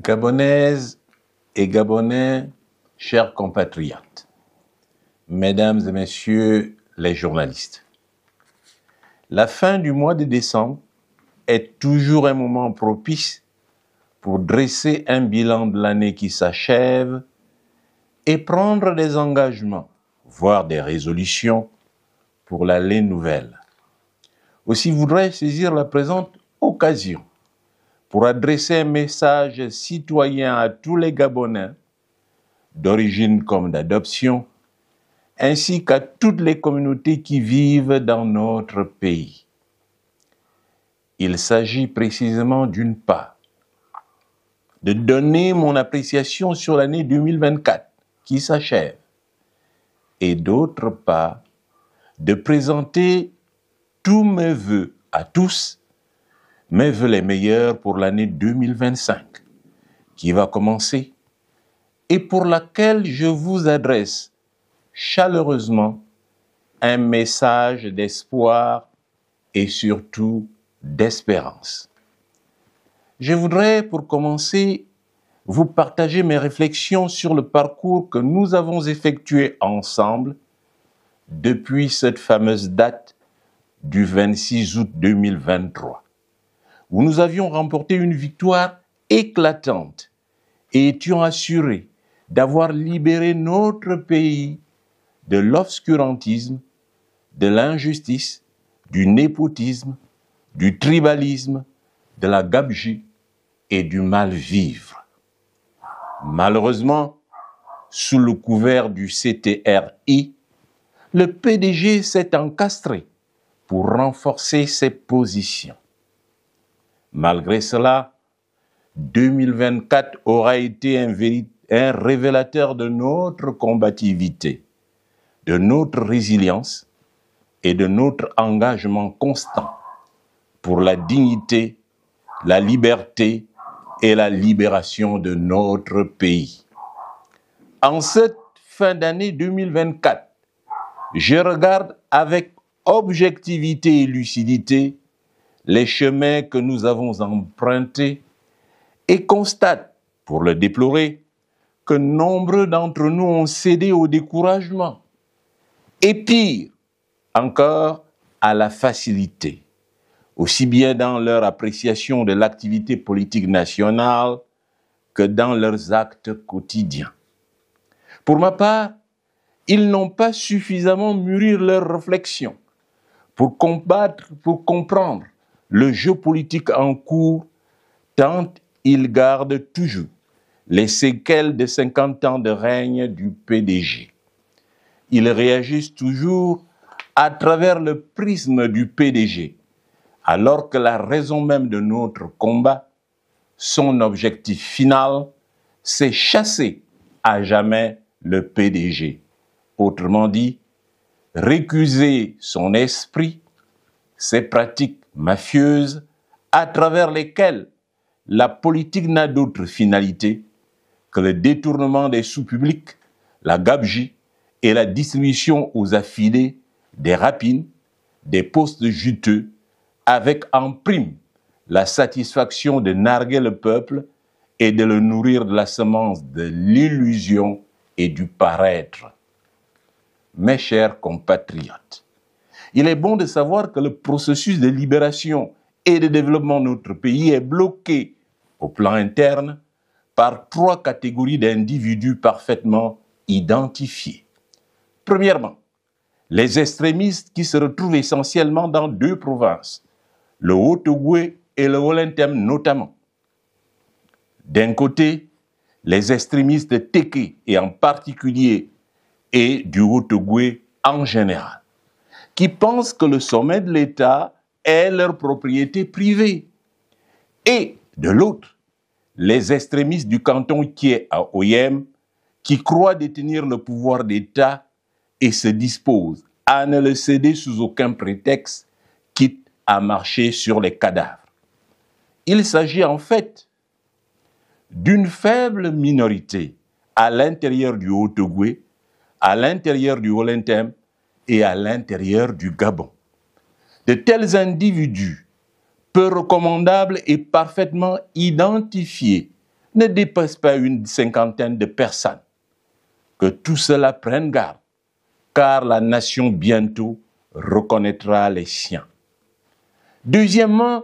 Gabonaises et Gabonais, chers compatriotes, mesdames et messieurs les journalistes, la fin du mois de décembre est toujours un moment propice pour dresser un bilan de l'année qui s'achève et prendre des engagements, voire des résolutions pour l'année nouvelle. Aussi voudrais-je saisir la présente occasion pour adresser un message citoyen à tous les Gabonais, d'origine comme d'adoption, ainsi qu'à toutes les communautés qui vivent dans notre pays. Il s'agit précisément d'une part de donner mon appréciation sur l'année 2024 qui s'achève et d'autre part de présenter tous mes vœux à tous, mes vœux les meilleurs pour l'année 2025 qui va commencer et pour laquelle je vous adresse chaleureusement un message d'espoir et surtout d'espérance. Je voudrais pour commencer vous partager mes réflexions sur le parcours que nous avons effectué ensemble depuis cette fameuse date du 26 août 2023, où nous avions remporté une victoire éclatante et étions assurés d'avoir libéré notre pays de l'obscurantisme, de l'injustice, du népotisme, du tribalisme, de la gabegie et du mal-vivre. Malheureusement, sous le couvert du CTRI, le PDG s'est encastré pour renforcer ses positions. Malgré cela, 2024 aura été un révélateur de notre combativité, de notre résilience et de notre engagement constant pour la dignité, la liberté et la libération de notre pays. En cette fin d'année 2024, je regarde avec objectivité et lucidité les chemins que nous avons empruntés et constate, pour le déplorer, que nombreux d'entre nous ont cédé au découragement et pire encore à la facilité, aussi bien dans leur appréciation de l'activité politique nationale que dans leurs actes quotidiens. Pour ma part, ils n'ont pas suffisamment mûri leurs réflexions pour comprendre le jeu politique en cours, tant ils gardent toujours les séquelles de 50 ans de règne du PDG. Ils réagissent toujours à travers le prisme du PDG, alors que la raison même de notre combat, son objectif final, c'est chasser à jamais le PDG. Autrement dit, récuser son esprit, ses pratiques mafieuses, à travers lesquelles la politique n'a d'autre finalité que le détournement des sous publics, la gabegie et la distribution aux affidés des rapines, des postes juteux, avec en prime la satisfaction de narguer le peuple et de le nourrir de la semence de l'illusion et du paraître. Mes chers compatriotes, il est bon de savoir que le processus de libération et de développement de notre pays est bloqué au plan interne par 3 catégories d'individus parfaitement identifiés. Premièrement, les extrémistes qui se retrouvent essentiellement dans 2 provinces, le Haut-Ogooué et le Wolintém notamment. D'un côté, les extrémistes Téké et en particulier et du Haut-Ogooué en général, qui pensent que le sommet de l'État est leur propriété privée. Et de l'autre, les extrémistes du canton Kié à Oyem, qui croient détenir le pouvoir d'État et se disposent à ne le céder sous aucun prétexte, quitte à marcher sur les cadavres. Il s'agit en fait d'une faible minorité à l'intérieur du Haut-Ogooué, à l'intérieur du Wolintém et à l'intérieur du Gabon. De tels individus, peu recommandables et parfaitement identifiés, ne dépasse pas une cinquantaine de personnes. Que tout cela prenne garde, car la nation bientôt reconnaîtra les siens. Deuxièmement,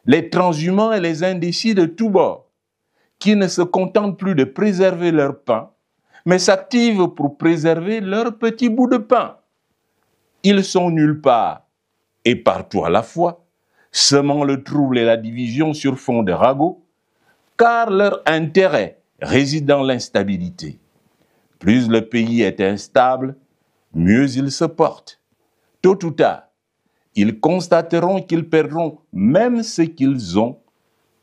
les transhumants et les indécis de tous bords, qui ne se contentent plus de préserver leur pain, mais s'activent pour préserver leur petit bout de pain. Ils sont nulle part et partout à la fois, semant le trouble et la division sur fond de ragots, car leur intérêt réside dans l'instabilité. Plus le pays est instable, mieux il se porte. Tôt ou tard, ils constateront qu'ils perdront même ce qu'ils ont,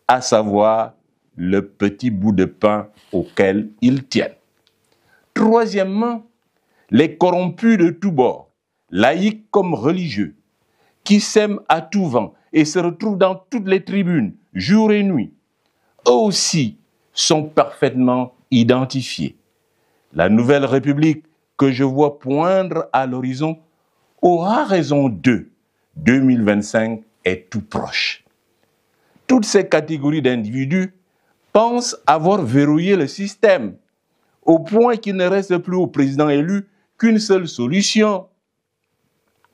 à savoir le petit bout de pain auquel ils tiennent. Troisièmement, les corrompus de tous bords, laïcs comme religieux, qui sèment à tout vent et se retrouvent dans toutes les tribunes, jour et nuit, eux aussi sont parfaitement identifiés. La nouvelle République que je vois poindre à l'horizon aura raison d'eux. 2025 est tout proche. Toutes ces catégories d'individus pensent avoir verrouillé le système, au point qu'il ne reste plus au président élu qu'une seule solution: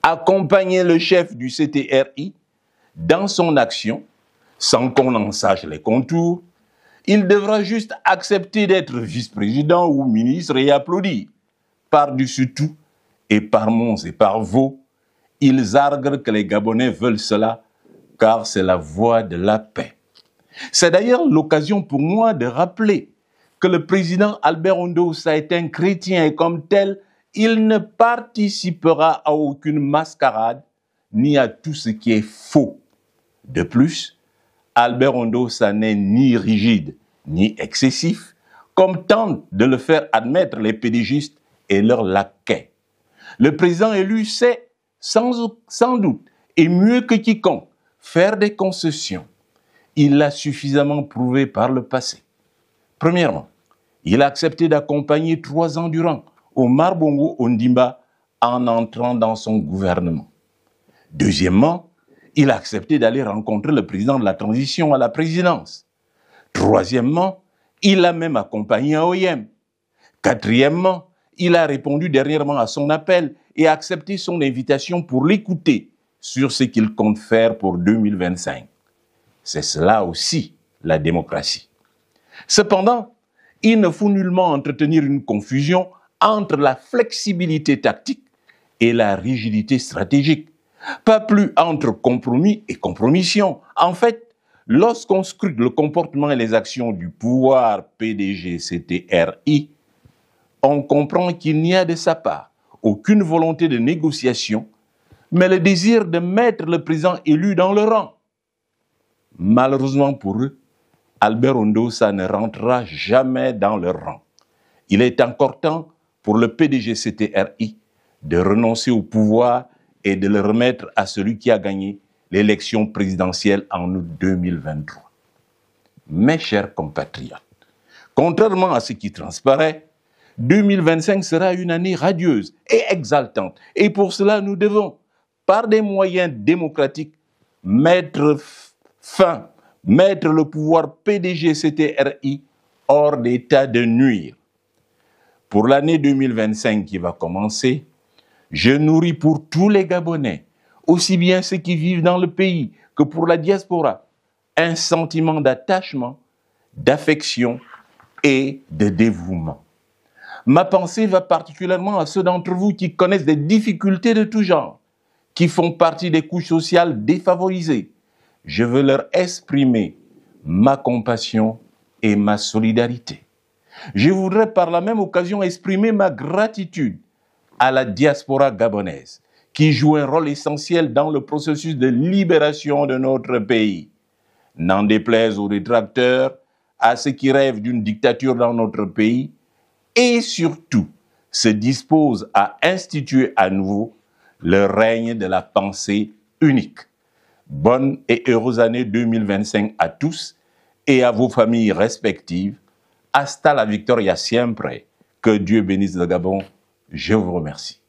accompagner le chef du CTRI dans son action, sans qu'on en sache les contours. Il devra juste accepter d'être vice-président ou ministre et applaudir. Par-dessus tout, et par monts et par veaux, ils arguent que les Gabonais veulent cela, car c'est la voie de la paix. C'est d'ailleurs l'occasion pour moi de rappeler que le président Albert Ondosa est un chrétien et comme tel, il ne participera à aucune mascarade ni à tout ce qui est faux. De plus, Albert Ondosa n'est ni rigide ni excessif, comme tentent de le faire admettre les pédigistes et leurs laquais. Le président élu sait, sans doute, et mieux que quiconque, faire des concessions. Il l'a suffisamment prouvé par le passé. Premièrement, il a accepté d'accompagner 3 ans durant Omar Bongo Ondimba en entrant dans son gouvernement. Deuxièmement, il a accepté d'aller rencontrer le président de la transition à la présidence. Troisièmement, il a même accompagné OIM. Quatrièmement, il a répondu dernièrement à son appel et a accepté son invitation pour l'écouter sur ce qu'il compte faire pour 2025. C'est cela aussi la démocratie. Cependant, il ne faut nullement entretenir une confusion entre la flexibilité tactique et la rigidité stratégique. Pas plus entre compromis et compromission. En fait, lorsqu'on scrute le comportement et les actions du pouvoir PDG-CTRI, on comprend qu'il n'y a de sa part aucune volonté de négociation, mais le désir de mettre le président élu dans le rang. Malheureusement pour eux, Albert Ondosa ne rentrera jamais dans le rang. Il est encore temps pour le PDG-CTRI de renoncer au pouvoir et de le remettre à celui qui a gagné l'élection présidentielle en août 2023. Mes chers compatriotes, contrairement à ce qui transparaît, 2025 sera une année radieuse et exaltante. Et pour cela, nous devons, par des moyens démocratiques, mettre le pouvoir PDG-CTRI hors d'état de nuire. Pour l'année 2025 qui va commencer, je nourris pour tous les Gabonais, aussi bien ceux qui vivent dans le pays que pour la diaspora, un sentiment d'attachement, d'affection et de dévouement. Ma pensée va particulièrement à ceux d'entre vous qui connaissent des difficultés de tout genre, qui font partie des couches sociales défavorisées. Je veux leur exprimer ma compassion et ma solidarité. Je voudrais par la même occasion exprimer ma gratitude à la diaspora gabonaise, qui joue un rôle essentiel dans le processus de libération de notre pays. N'en déplaise aux détracteurs, à ceux qui rêvent d'une dictature dans notre pays, et surtout se disposent à instituer à nouveau le règne de la pensée unique. Bonne et heureuse année 2025 à tous et à vos familles respectives. Hasta la victoria siempre. Que Dieu bénisse le Gabon. Je vous remercie.